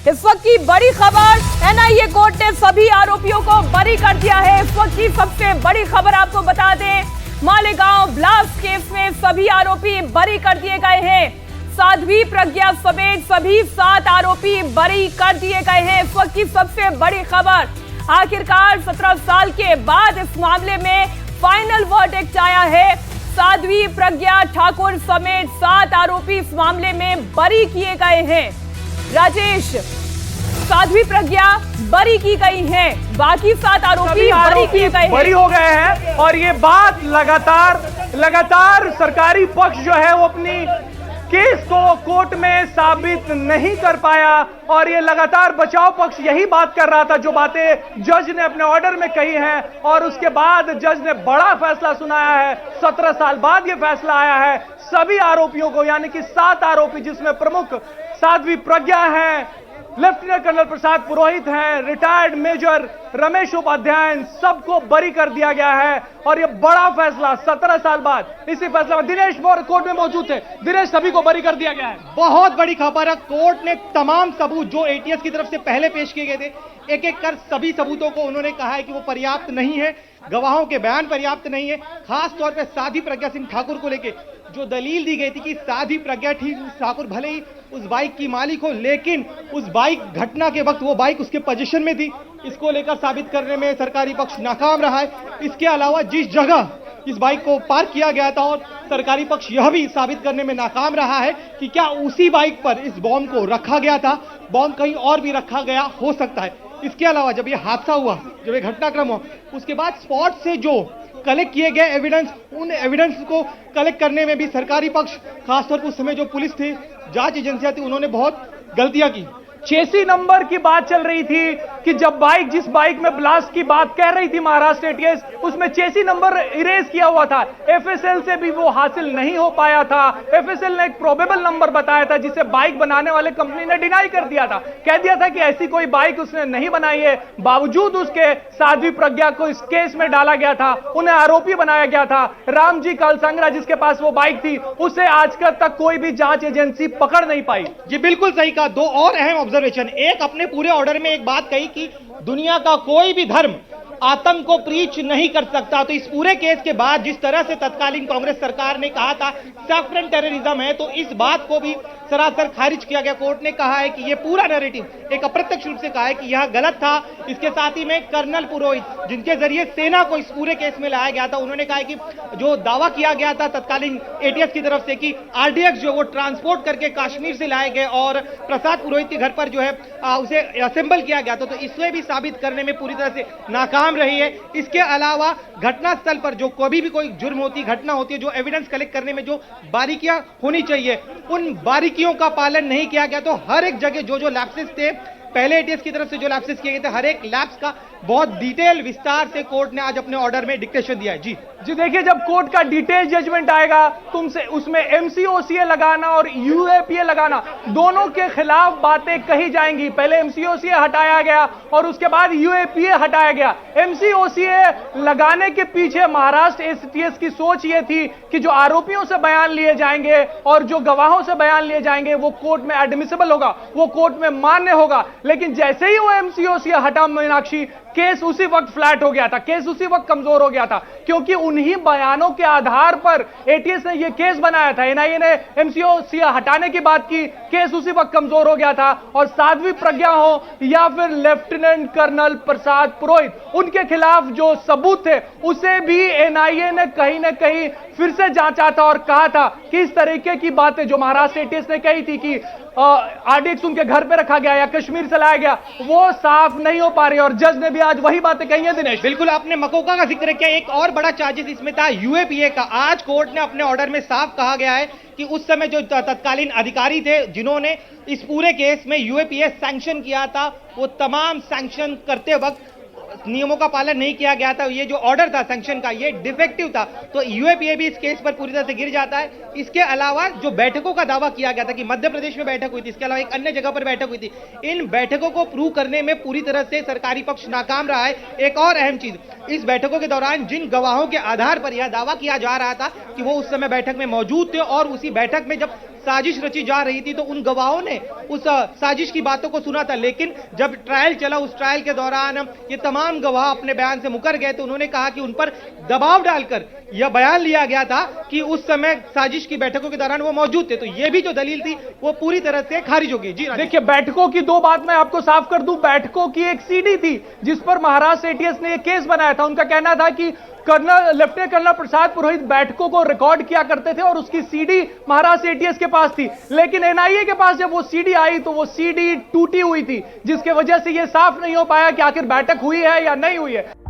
इस वक्त की बड़ी खबर, एनआईए कोर्ट ने सभी आरोपियों को बरी कर दिया है। इस वक्त की सबसे बड़ी खबर आपको बता दें, मालेगांव ब्लास्ट केस में सभी आरोपी बरी कर दिए गए हैं। साध्वी प्रज्ञा समेत सभी 7 आरोपी बरी कर दिए गए हैं। इस वक्त की सबसे बड़ी खबर, आखिरकार 17 साल के बाद इस मामले में फाइनल वर्डिक्ट आया है। साध्वी प्रज्ञा ठाकुर समेत 7 आरोपी इस मामले में बरी किए गए हैं। राजेश, साध्वी प्रज्ञा बरी की गई हैं, बाकी 7 आरोपी बरी किए गए हैं, बरी हो गए हैं। और ये बात लगातार सरकारी पक्ष जो है वो अपनी केस को कोर्ट में साबित नहीं कर पाया और ये लगातार बचाव पक्ष यही बात कर रहा था जो बातें जज ने अपने ऑर्डर में कही हैं। और उसके बाद जज ने बड़ा फैसला सुनाया है। 17 साल बाद ये फैसला आया है। सभी आरोपियों को, यानी कि 7 आरोपी जिसमें प्रमुख साध्वी प्रज्ञा हैं, लेफ्टिनेंट कर्नल प्रसाद पुरोहित हैं, रिटायर्ड मेजर रमेश उपाध्याय, सबको बरी कर दिया गया है। और यह बड़ा फैसला 17 साल बाद, इसी फैसला में दिनेश मौर्य कोर्ट में मौजूद थे। दिनेश, सभी को बरी कर दिया गया है। बहुत बड़ी खबर है। कोर्ट ने तमाम सबूत जो एटीएस की तरफ से पहले पेश किए गए थे, एक एक कर सभी सबूतों को उन्होंने कहा है कि वो पर्याप्त नहीं है, गवाहों के बयान पर्याप्त नहीं है। खास तौर पर साध्वी प्रज्ञा सिंह ठाकुर को लेके जो दलील दी गई थी कि साध्वी प्रज्ञा ठाकुर भले ही उस बाइक की मालिक हो, लेकिन उस बाइक घटना के वक्त वो बाइक उसके पोजीशन में थी, इसको लेकर साबित करने में सरकारी पक्ष नाकाम रहा है। इसके अलावा जिस जगह इस बाइक को पार्क किया गया था और सरकारी पक्ष यह भी साबित करने में नाकाम रहा है कि क्या उसी बाइक पर इस बॉम्ब को रखा गया था, बॉम्ब कहीं और भी रखा गया हो सकता है। इसके अलावा जब यह हादसा हुआ, जब यह घटनाक्रम हुआ, उसके बाद स्पॉट से जो कलेक्ट किए गए एविडेंस, उन एविडेंस को कलेक्ट करने में भी सरकारी पक्ष, खासतौर पर उस समय जो पुलिस थी, जांच एजेंसियां थी, उन्होंने बहुत गलतियां की। चेसी नंबर की बात चल रही थी कि जब जिस बाइक में ब्लास्ट की बात कह रही थी महाराष्ट्र एटीएस, उसमें चेसी नंबर इरेज किया हुआ था। एफएसएल से भी वो हासिल नहीं हो पाया था। एफएसएल ने एक प्रोबेबल नंबर बताया था जिसे बाइक बनाने वाले कंपनी ने डिनाई कर दिया था, कह दिया था कि ऐसी कोई बाइक उसने नहीं बनाई है। बावजूद उसके साध्वी प्रज्ञा को इस केस में डाला गया था, उन्हें आरोपी बनाया गया था। रामजी कालसंग्रा जिसके पास वो बाइक थी, उसे आज तक कोई भी जांच एजेंसी पकड़ नहीं पाई। जी बिल्कुल सही कहा। 2 और अहम ऑब्जर्वेशन, एक अपने पूरे ऑर्डर में एक बात कही कि दुनिया का कोई भी धर्म आतंक को प्रीच नहीं कर सकता। तो इस पूरे केस के बाद जिस तरह से तत्कालीन कांग्रेस सरकार ने कहा था सैफ्रन टेररिज्म है, तो इस बात को भी सरासर खारिज किया गया। कोर्ट ने कहा है कि यह पूरा नैरेटिव एक अप्रत्यक्ष रूप से कहा है कि यह गलत था। इसके साथ ही में कर्नल पुरोहित जिनके जरिए सेना को इस पूरे केस में लाया गया था, उन्होंने कहा कि जो दावा किया गया था तत्कालीन एटीएस की तरफ से कि आरडीएक्स जो वो ट्रांसपोर्ट करके कश्मीर से लाए गए और प्रसाद पुरोहित के घर पर जो है उसे असेंबल किया गया था, तो इसे भी साबित करने में पूरी तरह से नाकाम रही है। इसके अलावा घटनास्थल पर जो कभी भी कोई जुर्म होती, घटना होती है, जो एविडेंस कलेक्ट करने में जो बारीकियां होनी चाहिए, उन बारीकियों का पालन नहीं किया गया। तो हर एक जगह जो लैप्सेस थे, पहले एटीएस की तरफ से जो लैप्सेस किए गए थे, हर एक लैप्स का बहुत डिटेल विस्तार से कोर्ट ने आज अपने ऑर्डर में डिक्टेशन दिया है। जी देखिए, जब कोर्ट का डिटेल जजमेंट आएगा, तुमसे उसमें एमसीओसीए लगाना और यूएपीए लगाना, दोनों के खिलाफ बातें कही जाएंगी। पहले एमसीओसीए हटाया गया और उसके बाद यूएपीए हटाया गया। एमसीओसीए लगाने के पीछे महाराष्ट्र एटीएस की सोच यह थी कि जो आरोपियों से बयान लिए जाएंगे और जो गवाहों से बयान लिए जाएंगे वो कोर्ट में एडमिसिबल होगा, वो कोर्ट में मान्य होगा। लेकिन जैसे ही वो एमसीओसीए हटा मीनाक्षी, केस उसी वक्त फ्लैट हो गया था, केस उसी वक्त कमजोर हो गया था, क्योंकि उन्हीं बयानों के आधार पर एटीएस ने यह केस बनाया था। एनआईए ने एमसीओसीए हटाने की बात की, केस उसी वक्त कमजोर हो गया था। और साध्वी प्रज्ञा हो या फिर लेफ्टिनेंट कर्नल प्रसाद पुरोहित, उनके खिलाफ जो सबूत थे उसे भी एनआईए ने कहीं ना कहीं फिर से जांचा था और कहा था कि इस तरीके की बातें जो महाराष्ट्र एटीएस ने कही थी कि आरडीएक्स उनके घर पे रखा गया या कश्मीर से लाया गया, वो साफ नहीं हो पा रही। और जज ने भी आज वही बातें कही हैं। दिनेश, बिल्कुल आपने मकोका का जिक्र किया। एक और बड़ा चार्जेस इसमें था यूएपीए का। आज कोर्ट ने अपने ऑर्डर में साफ कहा गया है कि उस समय जो तत्कालीन अधिकारी थे जिन्होंने इस पूरे केस में यूएपीए सैंक्शन किया था, वो तमाम सैंक्शन करते वक्त नियमों का पालन नहीं किया गया था। ये जो ऑर्डर था सैंक्शन का, ये डिफेक्टिव था। तो यूएपीए भी इस केस पर पूरी तरह से गिर जाता है। इसके अलावा जो बैठकों का दावा किया गया था कि मध्य प्रदेश में बैठक हुई थी, इसके अलावा एक अन्य जगह पर बैठक हुई थी, इन बैठकों को प्रूव करने में पूरी तरह से सरकारी पक्ष नाकाम रहा है। एक और अहम चीज, इस बैठकों के दौरान जिन गवाहों के आधार पर यह दावा किया जा रहा था कि वो उस समय बैठक में मौजूद थे और उसी बैठक में जब साजिश रची जा रही थी, तो उन गवाहों ने उस साजिश की बातों को सुना था। लेकिन जब ट्रायल चला, उस ट्रायल के दौरान ये तमाम गवाह अपने बयान से मुकर गए, तो उन्होंने कहा कि उन पर दबाव डालकर यह बयान लिया गया था कि उस समय साजिश की बैठकों के दौरान वो मौजूद थे। तो ये भी जो दलील थी वो पूरी तरह से खारिज हो गई। जी देखिए, बैठकों की दो बात मैं आपको साफ कर दूं। बैठकों की एक सीडी थी जिस पर महाराष्ट्र एटीएस ने एक केस बनाया था। उनका कहना था कि लेफ्टिनेंट कर्नल प्रसाद पुरोहित बैठकों को रिकॉर्ड किया करते थे और उसकी सीडी महाराष्ट्र एटीएस के पास थी। लेकिन एनआईए के पास जब वो सीडी आई तो वो सीडी टूटी हुई थी, जिसके वजह से यह साफ नहीं हो पाया कि आखिर बैठक हुई है या नहीं हुई है।